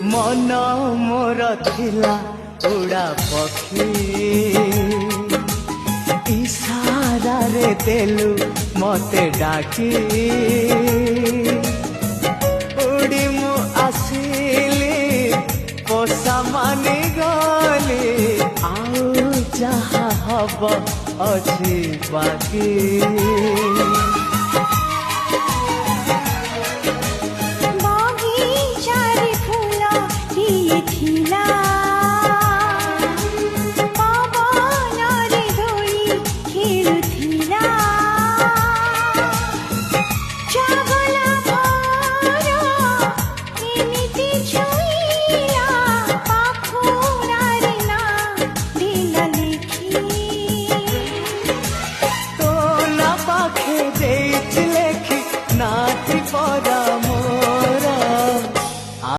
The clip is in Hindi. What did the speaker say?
मन मोर थिला उड़ा पक्षी इशारा रे देलु मते डाकी उड़ी मु आसिली पोसा मानी गली आउ जहा हब अछि बाकी Chagala bhara, emiti chha